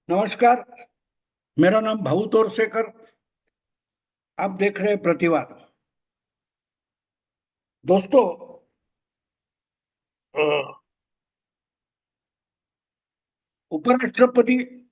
नमस्कार। मेरा नाम भाऊ तोरसेकर। आप देख रहे हैं प्रतिवाद। दोस्तों, अ, उपराष्ट्रपति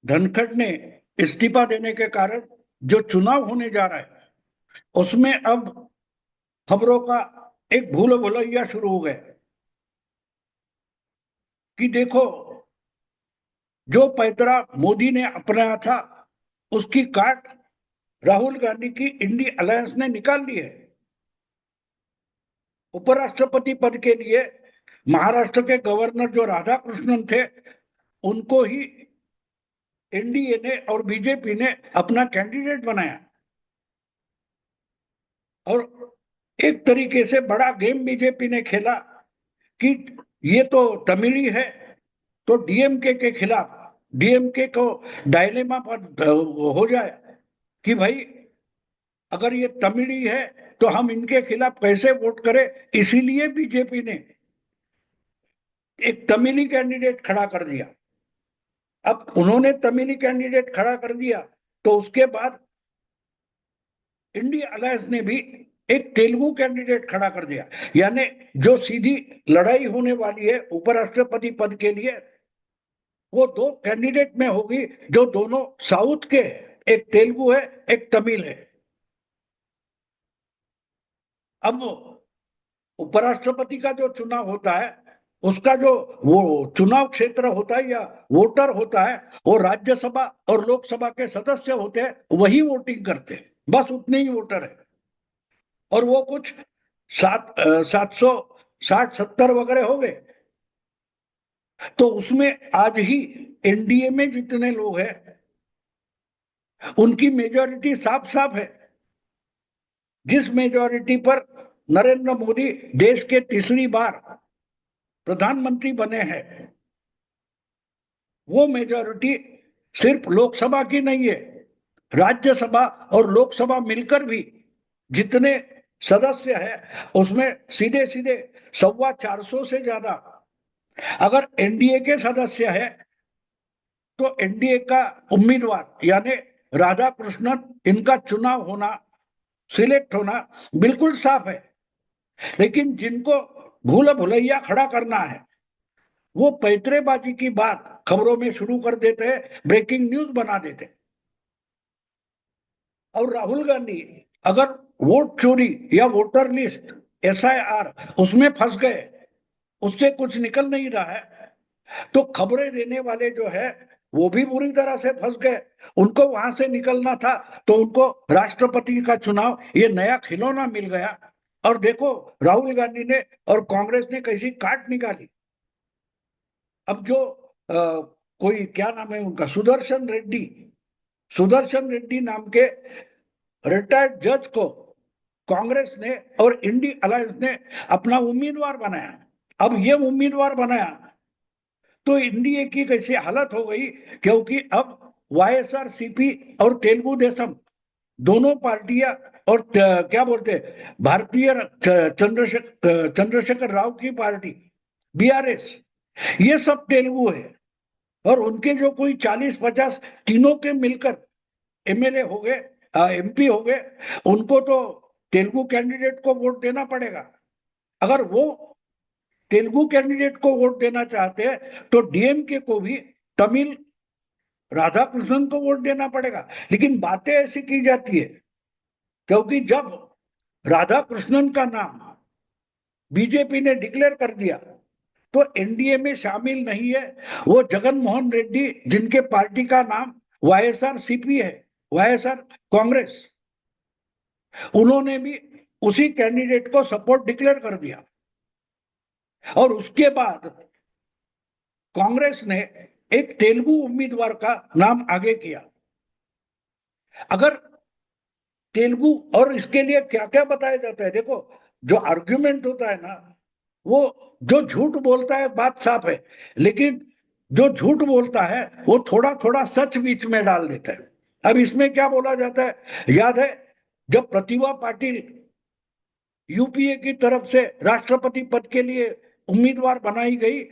धनखड़ ने इस्तीफा देने के कारण जो चुनाव होने जा रहा है उसमें अब खबरों का एक भूल भुलैया शुरू हो गया कि देखो, जो पैतरा मोदी ने अपनाया था उसकी काट राहुल गांधी की इंडी अलायंस ने निकाल ली है। उपराष्ट्रपति पद के लिए महाराष्ट्र के गवर्नर जो राधाकृष्णन थे उनको ही एनडीए ने और बीजेपी ने अपना कैंडिडेट बनाया। और एक तरीके से बड़ा गेम बीजेपी ने खेला कि ये तो तमिली है, तो डीएमके के खिलाफ डीएमके को डायलेमा पर हो जाए कि भाई अगर ये तमिली है तो हम इनके खिलाफ कैसे वोट करें। इसीलिए बीजेपी ने एक तमिली कैंडिडेट खड़ा कर दिया। अब उन्होंने तमिली कैंडिडेट खड़ा कर दिया तो उसके बाद इंडिया अलायंस ने भी एक तेलुगु कैंडिडेट खड़ा कर दिया। यानी जो सीधी लड़ाई होने वाली है उपराष्ट्रपति पद के लिए वो दो कैंडिडेट में होगी जो दोनों साउथ के हैं। एक तेलुगु है, एक तमिल है। अब उपराष्ट्रपति का जो चुनाव होता है उसका जो वो चुनाव क्षेत्र होता है या वोटर होता है वो राज्यसभा और लोकसभा के सदस्य होते हैं, वही वोटिंग करते हैं। बस उतने ही वोटर है। और वो कुछ 760 वगैरह हो गए। तो उसमें आज ही एनडीए में जितने लोग हैं उनकी मेजोरिटी साफ साफ है। जिस मेजोरिटी पर नरेंद्र मोदी देश के तीसरी बार प्रधानमंत्री बने हैं वो मेजोरिटी सिर्फ लोकसभा की नहीं है, राज्यसभा और लोकसभा मिलकर भी जितने सदस्य है उसमें सीधे सीधे 450 से ज्यादा अगर एनडीए के सदस्य है तो एनडीए का उम्मीदवार यानी राधा कृष्णन इनका चुनाव होना, सिलेक्ट होना बिल्कुल साफ है। लेकिन जिनको भूल भुलैया खड़ा करना है वो पैतरेबाजी की बात खबरों में शुरू कर देते हैं, ब्रेकिंग न्यूज बना देते हैं। और राहुल गांधी अगर वोट चोरी या वोटर लिस्ट एसआईआर उसमें फंस गए, उससे कुछ निकल नहीं रहा है, तो खबरें देने वाले जो है वो भी बुरी तरह से फंस गए। उनको वहां से निकलना था तो उनको राष्ट्रपति का चुनाव ये नया खिलौना मिल गया। और देखो, राहुल गांधी ने और कांग्रेस ने कैसी काट निकाली। अब जो कोई क्या नाम है उनका, सुदर्शन रेड्डी नाम के रिटायर्ड जज को कांग्रेस ने और इंडी अलायंस ने अपना उम्मीदवार बनाया। अब ये उम्मीदवार बनाया तो इंडिया की कैसी हालत हो गई, क्योंकि अब वाईएसआरसीपी और तेलुगु देशम दोनों पार्टियां और क्या बोलते हैं भारतीय चंद्रशेखर राव की पार्टी बीआरएस, ये सब तेलुगु है। और उनके जो कोई 40-50 तीनों के मिलकर एमएलए हो गए, एमपी हो गए, उनको तो तेलुगु कैंडिडेट को वोट देना पड़ेगा। अगर वो तेलुगु कैंडिडेट को वोट देना चाहते हैं तो डीएमके को भी तमिल राधा कृष्णन को वोट देना पड़ेगा। लेकिन बातें ऐसी की जाती है क्योंकि जब राधा कृष्णन का नाम बीजेपी ने डिक्लेयर कर दिया तो एनडीए में शामिल नहीं है वो जगन मोहन रेड्डी जिनके पार्टी का नाम वाईएसआर सीपी है, वाईएसआर कांग्रेस। उन्होंने भी उसी कैंडिडेट को सपोर्ट डिक्लेयर कर दिया। और उसके बाद कांग्रेस ने एक तेलुगु उम्मीदवार का नाम आगे किया। अगर तेलुगु, और इसके लिए क्या क्या बताया जाता है, देखो जो आर्ग्यूमेंट होता है ना, वो जो झूठ बोलता है बात साफ है, लेकिन जो झूठ बोलता है वो थोड़ा थोड़ा सच बीच में डाल देता है। अब इसमें क्या बोला जाता है, याद है जब प्रतिभा पाटिल यूपीए की तरफ से राष्ट्रपति पद के लिए उम्मीदवार बनाई गई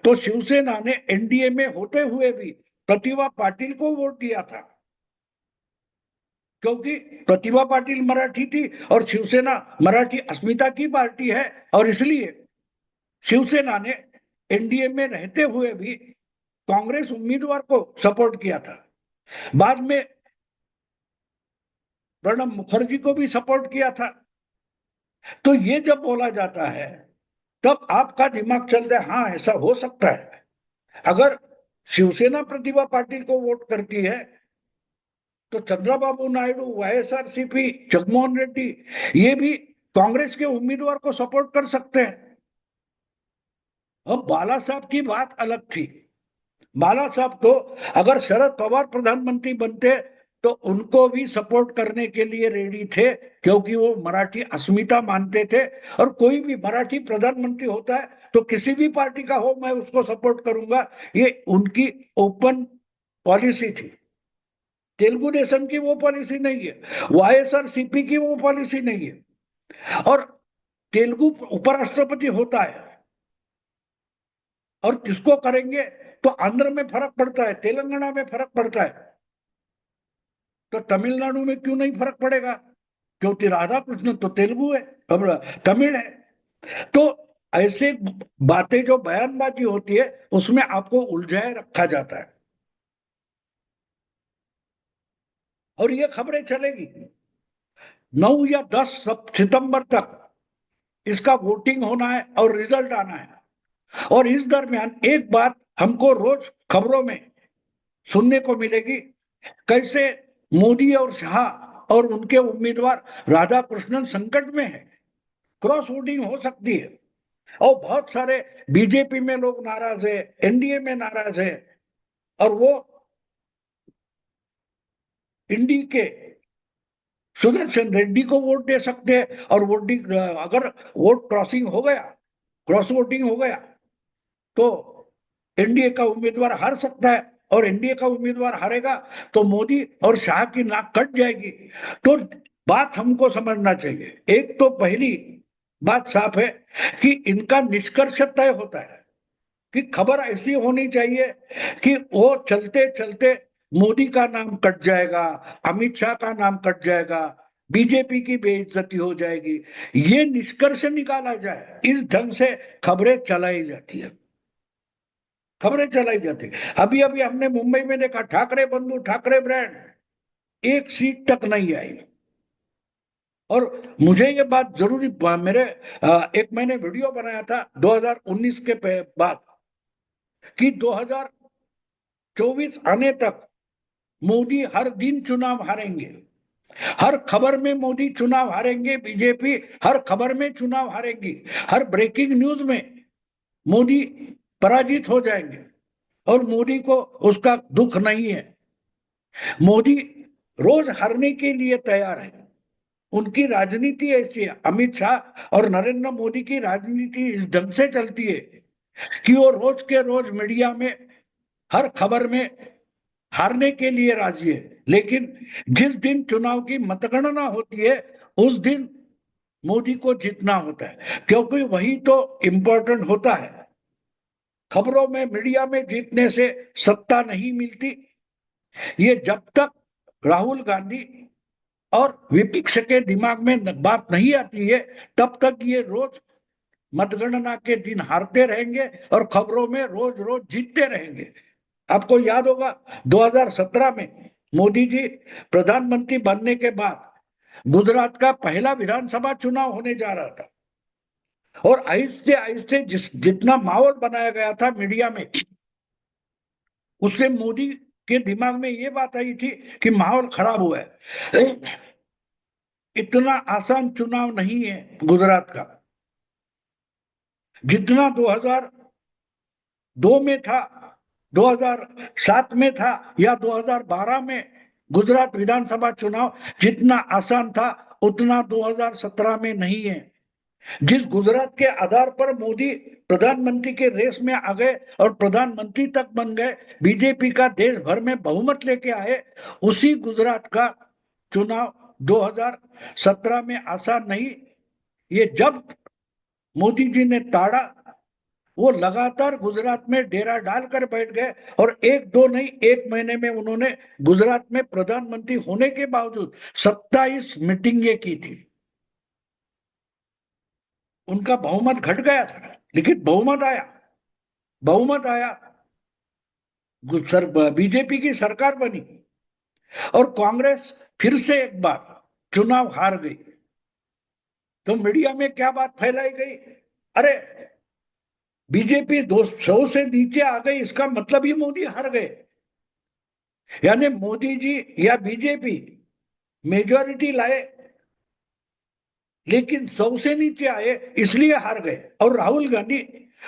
तो शिवसेना ने एनडीए में होते हुए भी प्रतिभा पाटिल को वोट दिया था, क्योंकि प्रतिभा पाटिल मराठी थी और शिवसेना मराठी अस्मिता की पार्टी है, और इसलिए शिवसेना ने एनडीए में रहते हुए भी कांग्रेस उम्मीदवार को सपोर्ट किया था। बाद में प्रणब मुखर्जी को भी सपोर्ट किया था। तो ये जब बोला जाता है तब आपका दिमाग चलता है, हाँ ऐसा हो सकता है। अगर शिवसेना प्रतिभा पाटिल को वोट करती है तो चंद्रबाबू नायडू, वाईएसआरसीपी, जगनमोहन रेड्डी ये भी कांग्रेस के उम्मीदवार को सपोर्ट कर सकते हैं। अब बाला साहब की बात अलग थी। बाला साहब तो अगर शरद पवार प्रधानमंत्री बनते तो उनको भी सपोर्ट करने के लिए रेडी थे, क्योंकि वो मराठी अस्मिता मानते थे। और कोई भी मराठी प्रधानमंत्री होता है तो किसी भी पार्टी का हो मैं उसको सपोर्ट करूंगा, ये उनकी ओपन पॉलिसी थी। तेलुगु देशम की वो पॉलिसी नहीं है, वाईएसआरसीपी की वो पॉलिसी नहीं है। और तेलुगु उपराष्ट्रपति होता है, और किसको करेंगे तो आंध्र में फर्क पड़ता है, तेलंगाना में फर्क पड़ता है, तो तमिलनाडु में क्यों नहीं फर्क पड़ेगा? क्योंकि राधा कृष्ण तो तेलुगु है, अब तमिल है। तो ऐसे बातें जो बयानबाजी होती है उसमें आपको उलझाए रखा जाता है, और ये खबरें चलेगी 9 या 10 सितंबर तक इसका वोटिंग होना है और रिजल्ट आना है। और इस दरमियान एक बात हमको रोज खबरों में सुनने को मिलेगी, कैसे मोदी और शाह और उनके उम्मीदवार राधा कृष्णन संकट में है, क्रॉस वोटिंग हो सकती है। और बहुत सारे बीजेपी में लोग नाराज है, एनडीए में नाराज है, और वो इंडी के सुदर्शन रेड्डी को वोट दे सकते हैं। और वोटिंग अगर वोट क्रॉसिंग हो गया, क्रॉस वोटिंग हो गया, तो एनडीए का उम्मीदवार हार सकता है, और एनडीए का उम्मीदवार हारेगा तो मोदी और शाह की नाक कट जाएगी। तो बात हमको समझना चाहिए, एक तो पहली बात साफ है कि इनका निष्कर्ष तय होता है कि खबर ऐसी होनी चाहिए कि वो चलते चलते मोदी का नाम कट जाएगा, अमित शाह का नाम कट जाएगा, बीजेपी की बेइज्जती हो जाएगी, ये निष्कर्ष निकाला जाए। इस ढंग से खबरें चलाई जाती है, खबरें चलाई जाती है। अभी अभी हमने मुंबई में देखा, ठाकरे बंधु ठाकरे ब्रांड एक सीट तक नहीं आई। और मुझे ये बात जरूरी, मेरे एक मैंने वीडियो बनाया था 2019 के बाद कि 2024 आने तक मोदी हर दिन चुनाव हारेंगे, हर खबर में मोदी चुनाव हारेंगे, बीजेपी हर खबर में चुनाव हारेंगी, हर ब्रेकिंग न्यूज में मोदी पराजित हो जाएंगे, और मोदी को उसका दुख नहीं है। मोदी रोज हारने के लिए तैयार है, उनकी राजनीति ऐसी है। अमित शाह और नरेंद्र मोदी की राजनीति इस ढंग से चलती है कि वो रोज के रोज मीडिया में हर खबर में हारने के लिए राजी है, लेकिन जिस दिन चुनाव की मतगणना होती है उस दिन मोदी को जीतना होता है, क्योंकि वही तो इंपॉर्टेंट होता है। खबरों में, मीडिया में जीतने से सत्ता नहीं मिलती। ये जब तक राहुल गांधी और विपक्ष के दिमाग में बात नहीं आती है तब तक ये रोज मतगणना के दिन हारते रहेंगे और खबरों में रोज रोज जीतते रहेंगे। आपको याद होगा 2017 में मोदी जी प्रधानमंत्री बनने के बाद गुजरात का पहला विधानसभा चुनाव होने जा रहा था, और आहिस्ते आहिस्ते जितना माहौल बनाया गया था मीडिया में, उससे मोदी के दिमाग में ये बात आई थी कि माहौल खराब हुआ है, इतना आसान चुनाव नहीं है गुजरात का जितना 2002 में था, 2007 में था, या 2012 में गुजरात विधानसभा चुनाव जितना आसान था उतना 2017 में नहीं है। जिस गुजरात के आधार पर मोदी प्रधानमंत्री के रेस में आ गए और प्रधानमंत्री तक बन गए, बीजेपी का देश भर में बहुमत लेके आए, उसी गुजरात का चुनाव 2017 में आसान नहीं। ये जब मोदी जी ने ताड़ा, वो लगातार गुजरात में डेरा डालकर बैठ गए और एक दो नहीं 1 महीने में उन्होंने गुजरात में प्रधानमंत्री होने के बावजूद 27 मीटिंगें की थी। उनका बहुमत घट गया था लेकिन बहुमत आया, बीजेपी की सरकार बनी और कांग्रेस फिर से एक बार चुनाव हार गई। तो मीडिया में क्या बात फैलाई गई, अरे बीजेपी 200 से नीचे आ गई, इसका मतलब ही मोदी हार गए, यानी मोदी जी या बीजेपी मेजॉरिटी लाए लेकिन 100 से नीचे आए इसलिए हार गए और राहुल गांधी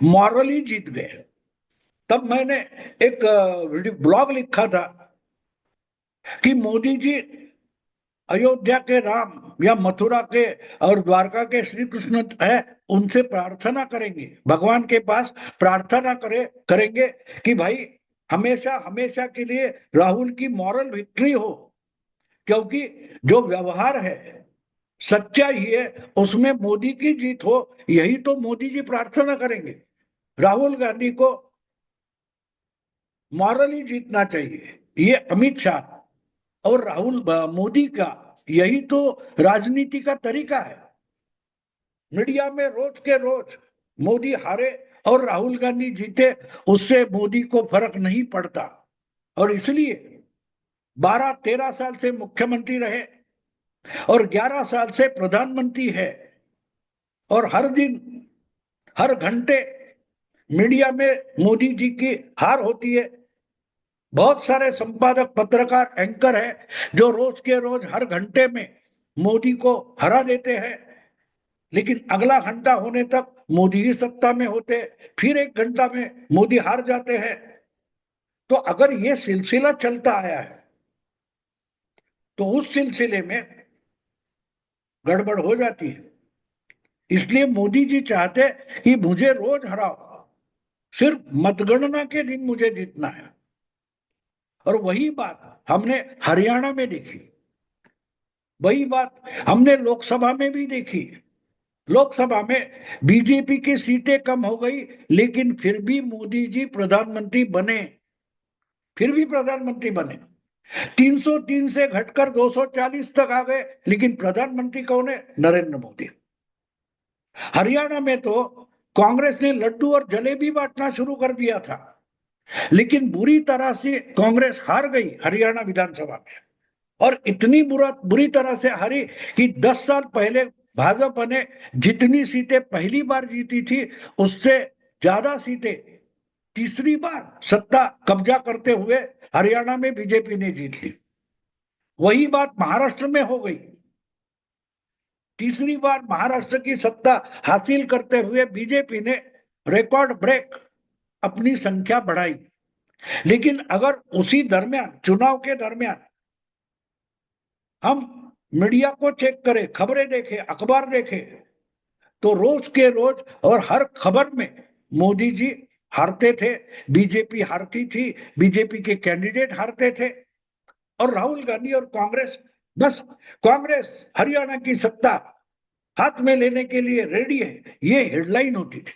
मॉरली जीत गए। तब मैंने एक ब्लॉग लिखा था कि मोदी जी अयोध्या के राम या मथुरा के और द्वारका के श्री कृष्ण है, उनसे प्रार्थना करेंगे, भगवान के पास प्रार्थना करेंगे कि भाई हमेशा हमेशा के लिए राहुल की मॉरल विक्ट्री हो, क्योंकि जो व्यवहार है सच्चाई है उसमें मोदी की जीत हो, यही तो मोदी जी प्रार्थना करेंगे। राहुल गांधी को मॉरली जीतना चाहिए, ये अमित शाह और राहुल मोदी का यही तो राजनीति का तरीका है। मीडिया में रोज के रोज मोदी हारे और राहुल गांधी जीते, उससे मोदी को फर्क नहीं पड़ता और इसलिए 12-13 साल से मुख्यमंत्री रहे और 11 साल से प्रधानमंत्री है और हर दिन हर घंटे मीडिया में मोदी जी की हार होती है। बहुत सारे संपादक पत्रकार एंकर है जो रोज के रोज हर घंटे में मोदी को हरा देते हैं, लेकिन अगला घंटा होने तक मोदी ही सत्ता में होते, फिर 1 घंटा में मोदी हार जाते हैं। तो अगर ये सिलसिला चलता आया है तो उस सिलसिले में गड़बड़ हो जाती है। इसलिए मोदी जी चाहते कि मुझे रोज हराओ, सिर्फ मतगणना के दिन मुझे जीतना है। और वही बात हमने हरियाणा में देखी, वही बात हमने लोकसभा में भी देखी। लोकसभा में बीजेपी की सीटें कम हो गई लेकिन फिर भी मोदी जी प्रधानमंत्री बने, फिर भी प्रधानमंत्री बने। 303 से घटकर 240 तक आ गए लेकिन प्रधानमंत्री कौन है? नरेंद्र मोदी। हरियाणा में तो कांग्रेस ने लड्डू और जलेबी बांटना शुरू कर दिया था, लेकिन बुरी तरह से कांग्रेस हार गई हरियाणा विधानसभा में और इतनी बुरी तरह से हारी कि 10 साल पहले भाजपा ने जितनी सीटें पहली बार जीती थी उससे ज्यादा सीटें तीसरी बार सत्ता कब्जा करते हुए हरियाणा में बीजेपी ने जीत ली। वही बात महाराष्ट्र में हो गई, तीसरी बार महाराष्ट्र की सत्ता हासिल करते हुए बीजेपी ने रिकॉर्ड ब्रेक अपनी संख्या बढ़ाई। लेकिन अगर उसी दरमियान चुनाव के दरमियान हम मीडिया को चेक करें, खबरें देखें, अखबार देखें, तो रोज के रोज और हर खबर में मोदी जी हारते थे, बीजेपी हारती थी, बीजेपी के कैंडिडेट हारते थे और राहुल गांधी और कांग्रेस, बस कांग्रेस हरियाणा की सत्ता हाथ में लेने के लिए रेडी है, ये हेडलाइन होती थी।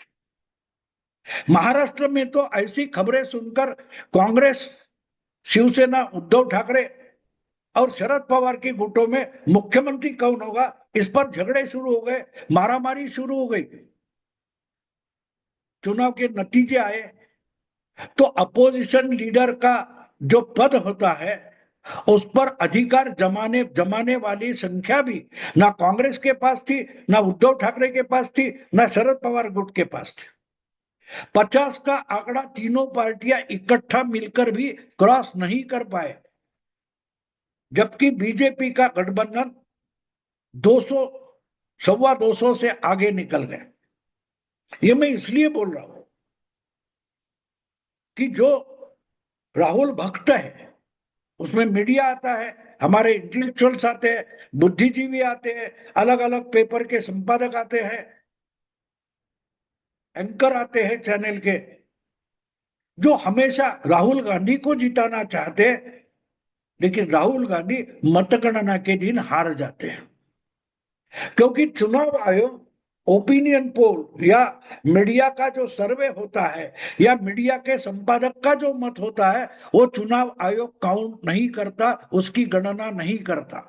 महाराष्ट्र में तो ऐसी खबरें सुनकर कांग्रेस, शिवसेना, उद्धव ठाकरे और शरद पवार के गुटों में मुख्यमंत्री कौन होगा इस पर झगड़े शुरू हो गए, मारामारी शुरू हो गई। चुनाव के नतीजे आए तो अपोजिशन लीडर का जो पद होता है उस पर अधिकार जमाने वाली संख्या भी ना कांग्रेस के पास थी, ना उद्धव ठाकरे के पास थी, ना शरद पवार गुट के पास थी। 50 का आंकड़ा तीनों पार्टियां इकट्ठा मिलकर भी क्रॉस नहीं कर पाए, जबकि बीजेपी का गठबंधन 200 250 से आगे निकल गए। ये मैं इसलिए बोल रहा हूं कि जो राहुल भक्त है उसमें मीडिया आता है, हमारे इंटेलेक्चुअल्स आते हैं, बुद्धिजीवी आते हैं, अलग अलग पेपर के संपादक आते हैं, एंकर आते हैं चैनल के, जो हमेशा राहुल गांधी को जिताना चाहते हैं, लेकिन राहुल गांधी मतगणना के दिन हार जाते हैं, क्योंकि चुनाव आयोग ओपिनियन पोल या मीडिया का जो सर्वे होता है या मीडिया के संपादक का जो मत होता है, वो चुनाव आयोग काउंट नहीं करता, उसकी गणना नहीं करता।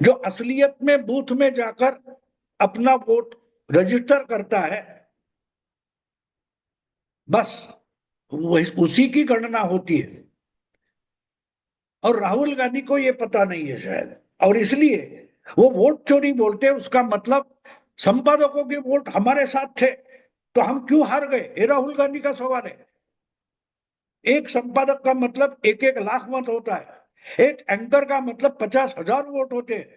जो असलियत में बूथ में जाकर अपना वोट रजिस्टर करता है, बस उसी की गणना होती है। और राहुल गांधी को ये पता नहीं है शायद, और इसलिए वो वोट चोरी बोलते हैं। उसका मतलब संपादकों के वोट हमारे साथ थे तो हम क्यों हार गए, ये राहुल गांधी का सवाल है। एक संपादक का मतलब 1-1 लाख मत होता है, एक एंकर का मतलब 50,000 वोट होते हैं,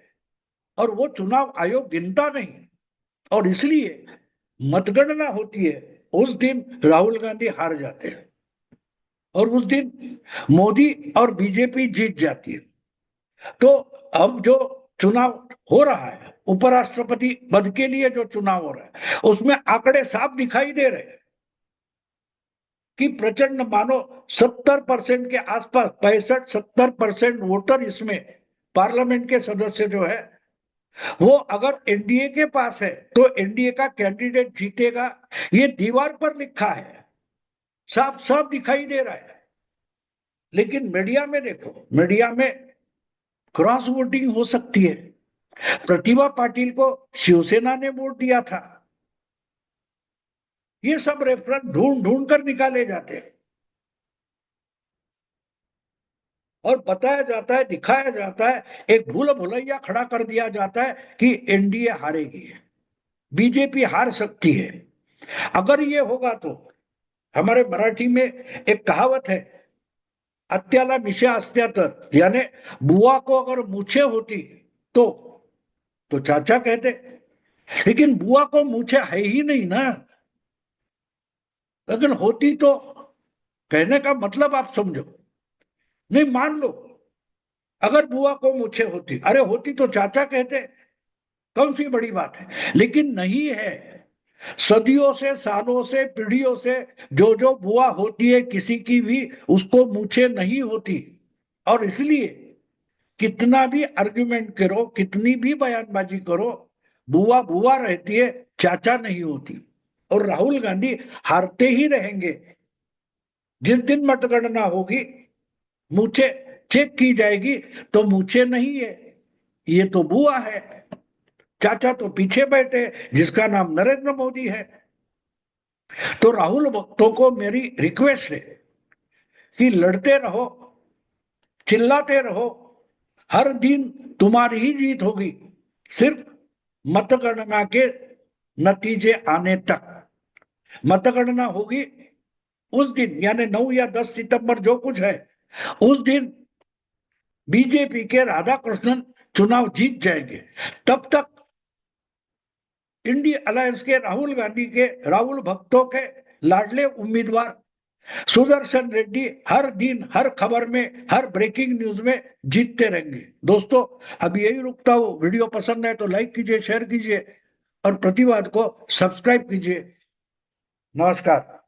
और वो चुनाव आयोग गिनता नहीं। और इसलिए मतगणना होती है, उस दिन राहुल गांधी हार जाते हैं और उस दिन मोदी और बीजेपी जीत जाती है। तो अब जो चुनाव हो रहा है, उपराष्ट्रपति पद के लिए जो चुनाव हो रहा है, उसमें आंकड़े साफ दिखाई दे रहे हैं कि प्रचंड मानो 70% के आसपास, 65-70% वोटर इसमें, पार्लियामेंट के सदस्य जो है, वो अगर एनडीए के पास है तो एनडीए का कैंडिडेट जीतेगा। ये दीवार पर लिखा है, साफ साफ दिखाई दे रहा है। लेकिन मीडिया में देखो, मीडिया में क्रॉस वोटिंग हो सकती है। प्रतिभा पाटिल को शिवसेना ने वोट दिया था। ये सब रेफरेंस ढूंढ ढूंढ कर निकाले जाते हैं और बताया जाता है, दिखाया जाता है, एक भूल भुलैया खड़ा कर दिया जाता है कि एनडीए हारेगी, बीजेपी हार सकती है। अगर ये होगा तो हमारे मराठी में एक कहावत है, अत्याला मिशा असत्या तर, यानी बुआ को अगर मूछे होती तो चाचा कहते, लेकिन बुआ को मूछे है ही नहीं ना। लेकिन होती तो, कहने का मतलब आप समझो। नहीं, मान लो अगर बुआ को मूछे होती, अरे होती तो चाचा कहते, कौन सी बड़ी बात है। लेकिन नहीं है। सदियों से, सालों से, पीढ़ियों से जो जो बुआ होती है किसी की भी, उसको मूछे नहीं होती। और इसलिए कितना भी आर्ग्यूमेंट करो, कितनी भी बयानबाजी करो, बुआ बुआ रहती है, चाचा नहीं होती। और राहुल गांधी हारते ही रहेंगे। जिस दिन मतगणना होगी, मूछे चेक की जाएगी तो मूछे नहीं है, ये तो बुआ है। चाचा तो पीछे बैठे, जिसका नाम नरेंद्र मोदी है। तो राहुल भक्तों को मेरी रिक्वेस्ट है कि लड़ते रहो, चिल्लाते रहो, हर दिन तुम्हारी ही जीत होगी, सिर्फ मतगणना के नतीजे आने तक। मतगणना होगी उस दिन, यानी 9 या 10 सितंबर जो कुछ है, उस दिन बीजेपी के राधा कृष्णन चुनाव जीत जाएंगे। तब तक इंडिया अलायंस के राहुल गांधी के, राहुल भक्तों के लाडले उम्मीदवार सुदर्शन रेड्डी हर दिन, हर खबर में, हर ब्रेकिंग न्यूज में जीतते रहेंगे। दोस्तों, अब यही रुकता हूं। वीडियो पसंद है तो लाइक कीजिए, शेयर कीजिए और प्रतिवाद को सब्सक्राइब कीजिए। नमस्कार।